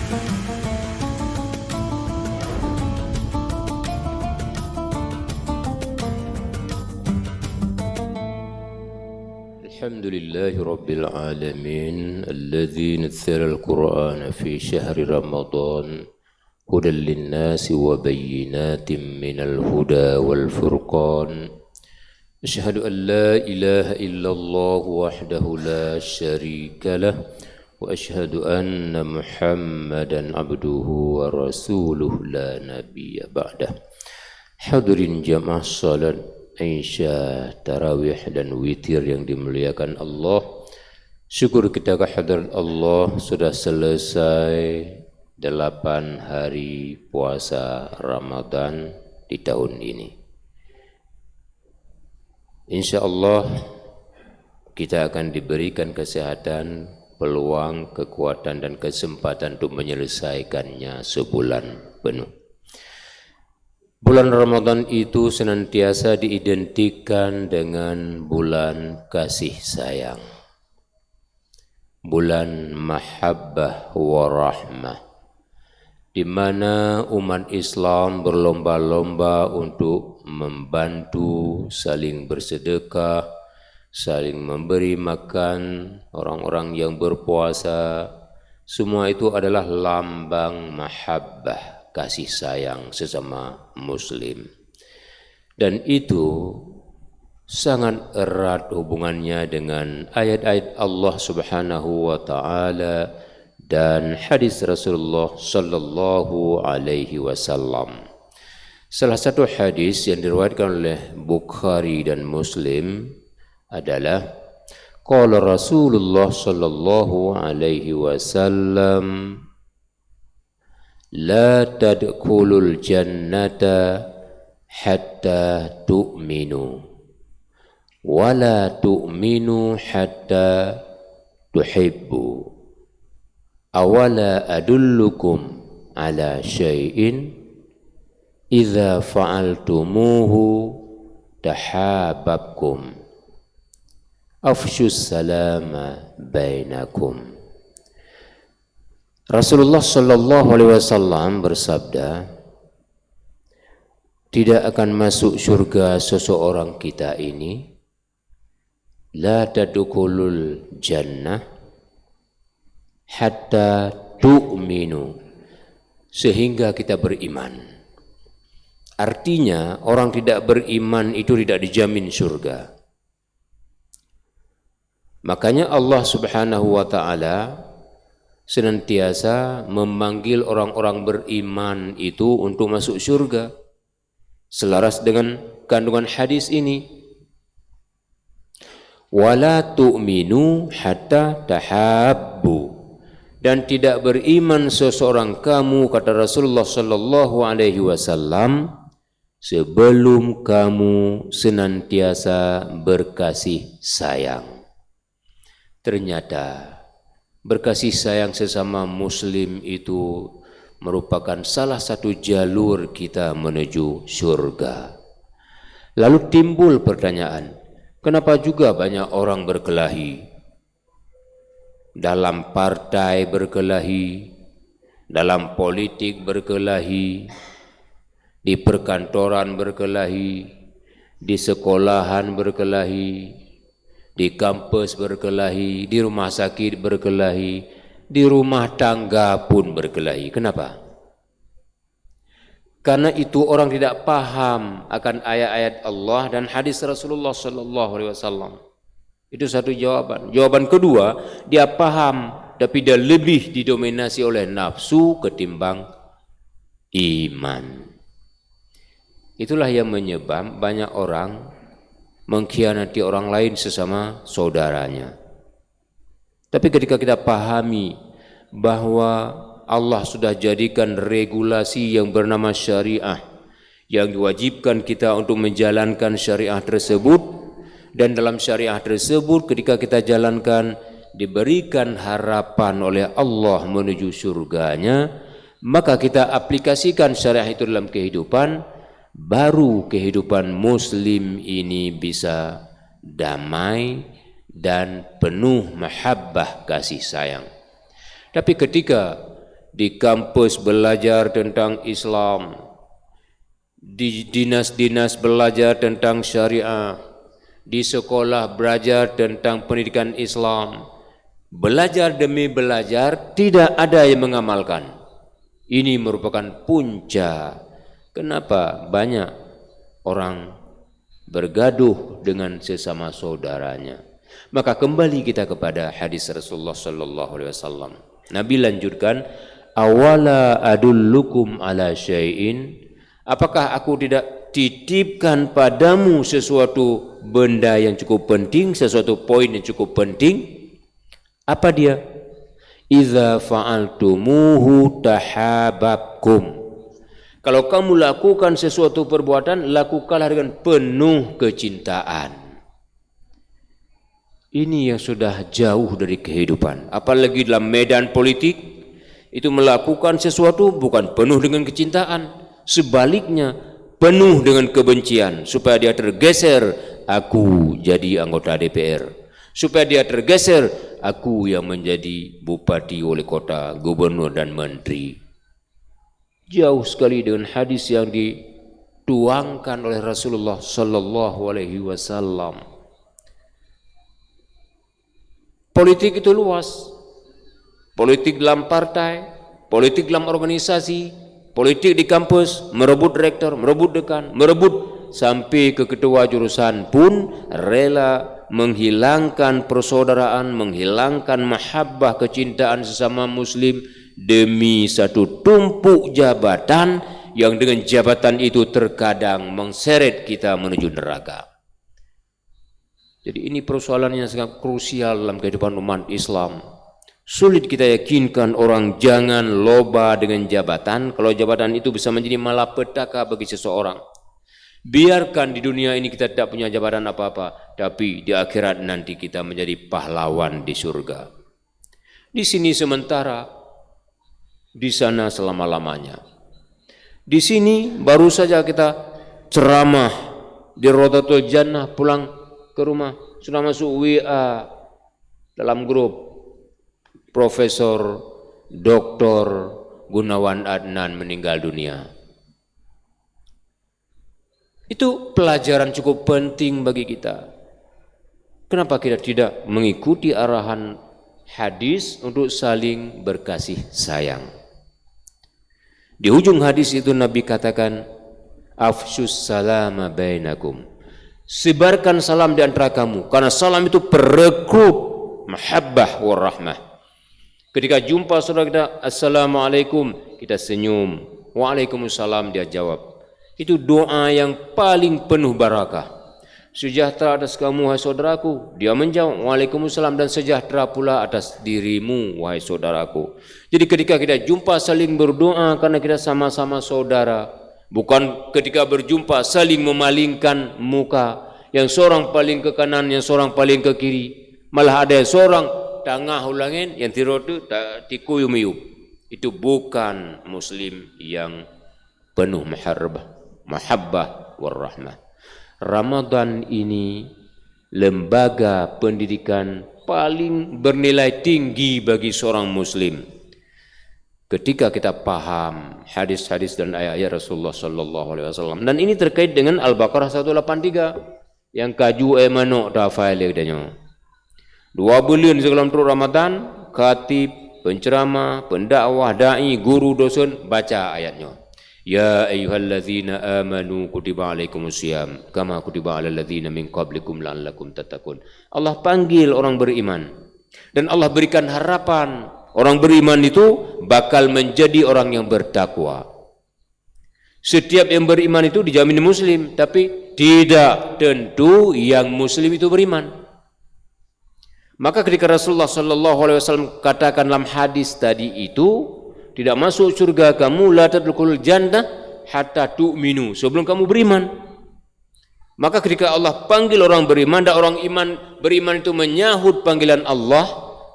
الحمد لله رب العالمين الذي نزل القرآن في شهر رمضان هدى للناس وبينات من الهدى والفرقان أشهد أن لا إله إلا الله وحده لا شريك له وأشهد أن محمدا عبده ورسوله لا نبي بعده. Hadirin jamaah salat Isya, Tarawih dan Witir yang dimuliakan Allah. Syukur kita kehadirat Allah sudah selesai 8 hari puasa Ramadan di tahun ini. Insya Allah kita akan diberikan kesehatan, peluang, kekuatan dan kesempatan untuk menyelesaikannya sebulan penuh. Bulan Ramadan itu senantiasa diidentikan dengan bulan kasih sayang, bulan mahabbah wa rahmah, di mana umat Islam berlomba-lomba untuk membantu, saling bersedekah, saling memberi makan orang-orang yang berpuasa. Semua itu adalah lambang mahabbah, kasih sayang sesama muslim. Dan itu sangat erat hubungannya dengan ayat-ayat Allah Subhanahu wa taala dan hadis Rasulullah sallallahu alaihi wasallam. Salah satu hadis yang diriwayatkan oleh Bukhari dan Muslim adalah qala Rasulullah sallallahu alaihi wasallam la tadkhulul jannata hatta tu'minu wa la tu'minu hatta tuhibbu awala adullukum ala syai'in idza fa'altumuhu tahabbabkum afshus salama bainakum. Rasulullah sallallahu alaihi wasallam bersabda, tidak akan masuk surga seseorang kita ini, la tadkhulul jannah hatta tu'minu, sehingga kita beriman. Artinya orang tidak beriman itu tidak dijamin surga. Makanya Allah Subhanahu wa taala senantiasa memanggil orang-orang beriman itu untuk masuk surga. Selaras dengan kandungan hadis ini. Wala tu'minu hatta tahabbu. Dan tidak beriman seseorang kamu, kata Rasulullah sallallahu alaihi wasallam, sebelum kamu senantiasa berkasih sayang. Ternyata berkasih sayang sesama muslim itu merupakan salah satu jalur kita menuju surga. Lalu timbul pertanyaan, kenapa juga banyak orang berkelahi? Dalam partai berkelahi, dalam politik berkelahi, di perkantoran berkelahi, di sekolahan berkelahi, di kampus berkelahi, di rumah sakit berkelahi, di rumah tangga pun berkelahi. Kenapa? Karena itu orang tidak paham akan ayat-ayat Allah dan hadis Rasulullah sallallahu alaihi wasallam. Itu satu jawaban. Jawaban kedua, dia paham tapi dia lebih didominasi oleh nafsu ketimbang iman. Itulah yang menyebabkan banyak orang mengkhianati orang lain sesama saudaranya. Tapi ketika kita pahami bahwa Allah sudah jadikan regulasi yang bernama syariah yang diwajibkan kita untuk menjalankan syariah tersebut, dan dalam syariah tersebut ketika kita jalankan diberikan harapan oleh Allah menuju surganya, maka kita aplikasikan syariah itu dalam kehidupan, baru kehidupan muslim ini bisa damai dan penuh mahabbah kasih sayang. Tapi ketika di kampus belajar tentang Islam, di dinas-dinas belajar tentang syariah, di sekolah belajar tentang pendidikan Islam. Belajar demi belajar, tidak ada yang mengamalkan. Ini merupakan punca. Kenapa banyak orang bergaduh dengan sesama saudaranya? Maka kembali kita kepada hadis Rasulullah sallallahu alaihi wasallam. Nabi lanjutkan, awala adullukum ala syai'in, apakah aku tidak titipkan padamu sesuatu benda yang cukup penting, sesuatu poin yang cukup penting? Apa dia? Idza fa'altumuhu tahabbabkum. Kalau kamu lakukan sesuatu perbuatan, lakukanlah dengan penuh kecintaan. Ini yang sudah jauh dari kehidupan. Apalagi dalam medan politik, itu melakukan sesuatu bukan penuh dengan kecintaan. Sebaliknya, penuh dengan kebencian. Supaya dia tergeser, aku jadi anggota DPR. Supaya dia tergeser, aku yang menjadi bupati, wali kota, gubernur dan menteri. Jauh sekali dengan hadis yang dituangkan oleh Rasulullah sallallahu alaihi wasallam. Politik itu luas. Politik dalam partai, politik dalam organisasi, politik di kampus, merebut rektor, merebut dekan, merebut sampai ke ketua jurusan pun rela menghilangkan persaudaraan, menghilangkan mahabbah kecintaan sesama muslim demi satu tumpuk jabatan yang dengan jabatan itu terkadang mengseret kita menuju neraka. Jadi ini persoalan yang sangat krusial dalam kehidupan umat Islam. Sulit kita yakinkan orang jangan loba dengan jabatan kalau jabatan itu bisa menjadi malapetaka bagi seseorang. Biarkan di dunia ini kita tidak punya jabatan apa-apa, tapi di akhirat nanti kita menjadi pahlawan di surga. Di sini sementara, di sana selama-lamanya. Di sini baru saja kita ceramah di Rodatul Jannah, pulang ke rumah sudah masuk WA dalam grup Profesor Dr. Gunawan Adnan meninggal dunia. Itu pelajaran cukup penting bagi kita. Kenapa kita tidak mengikuti arahan hadis untuk saling berkasih sayang? Di ujung hadis itu Nabi katakan, afsyus salama bainakum. Sebarkan salam di antara kamu, karena salam itu perekrut mahabbah warahmah. Ketika jumpa saudara kita, assalamualaikum, kita senyum, waalaikumsalam, dia jawab. Itu doa yang paling penuh barakah. Sejahtera atas kamu wahai saudaraku, dia menjawab waalaikumsalam, dan sejahtera pula atas dirimu wahai saudaraku. Jadi ketika kita jumpa saling berdoa karena kita sama-sama saudara, bukan ketika berjumpa saling memalingkan muka, yang seorang paling ke kanan, yang seorang paling ke kiri, malah ada yang seorang tengah ulangin, yang tirotu tikuyum-yum. Itu bukan muslim yang penuh mahabbah warahmah. Ramadan ini lembaga pendidikan paling bernilai tinggi bagi seorang muslim. Ketika kita paham hadis-hadis dan ayat-ayat Rasulullah sallallahu alaihi wasallam, dan ini terkait dengan Al-Baqarah 183 yang kaju manuk da file katanya. 2 bulan sebelum turun Ramadan, khatib, penceramah, pendakwah, dai, guru, dosen baca ayatnya. Ya ayyuhalladzina amanu kutiba alaikumusiyam kama kutiba alal ladzina min qablikum la'allakum tattaqun. Allah panggil orang beriman dan Allah berikan harapan orang beriman itu bakal menjadi orang yang bertakwa. Setiap yang beriman itu dijamin muslim, tapi tidak tentu yang muslim itu beriman. Maka ketika Rasulullah sallallahu alaihi wasallam katakan dalam hadis tadi itu, tidak masuk surga kamu la tadkhulul jannah hatta tu'minu, sebelum kamu beriman. Maka ketika Allah panggil orang beriman dan orang beriman itu menyahut panggilan Allah,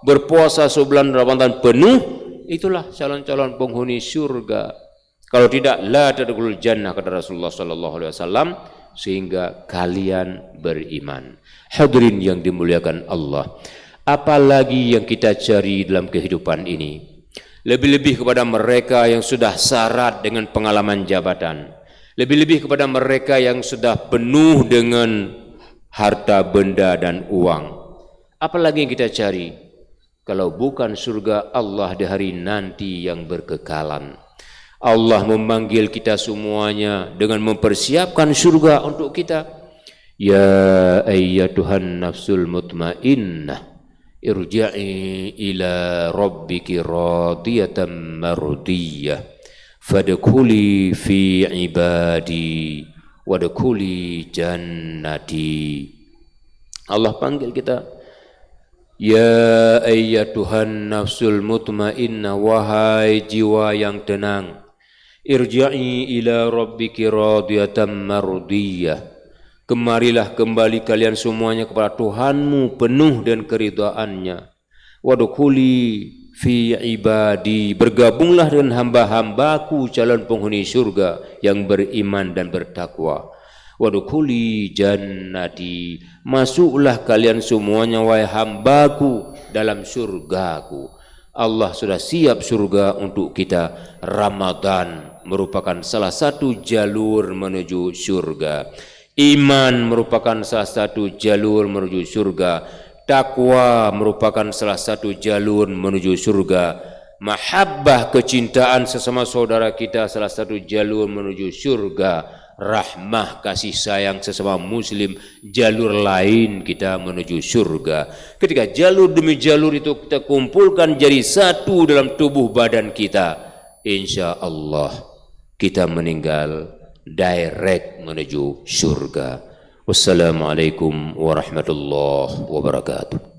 berpuasa sebulan Ramadan penuh, itulah calon-calon penghuni surga. Kalau tidak la tadkhulul jannah, kata Rasulullah sallallahu alaihi wasallam, sehingga kalian beriman. Hadirin yang dimuliakan Allah, apalagi yang kita cari dalam kehidupan ini? lebih-lebih kepada mereka yang sudah syarat dengan pengalaman jabatan, lebih-lebih kepada mereka yang sudah penuh dengan harta benda dan uang. Apalagi yang kita cari kalau bukan surga Allah di hari nanti yang berkekalan. Allah memanggil kita semuanya dengan mempersiapkan surga untuk kita. Ya ayyatuhan nafsul mutmainnah, irja'i ila rabbiki radiyatan mardiyah, fadkhuli fi ibadi wadkhuli jannati. Allah panggil kita, ya ayyatuhan nafsul mutmainnah, wahai jiwa yang tenang, irja'i ila rabbiki radiyatan mardiyah, kemarilah kembali kalian semuanya kepada Tuhanmu penuh dan keridhaannya. Wadkhuli fi ibadi, bergabunglah dengan hamba-hambaku calon penghuni surga yang beriman dan bertakwa. Wadkhuli jannati, masuklah kalian semuanya wahai hambaku dalam surgaku. Allah sudah siap surga untuk kita. Ramadan merupakan salah satu jalur menuju surga. Iman merupakan salah satu jalur menuju surga. Takwa merupakan salah satu jalur menuju surga. Mahabbah, kecintaan sesama saudara kita, salah satu jalur menuju surga. Rahmah, kasih sayang sesama muslim, jalur lain kita menuju surga. Ketika jalur demi jalur itu kita kumpulkan jadi satu dalam tubuh badan kita, insya Allah kita meninggal direct menuju surga. Wassalamualaikum warahmatullahi wabarakatuh.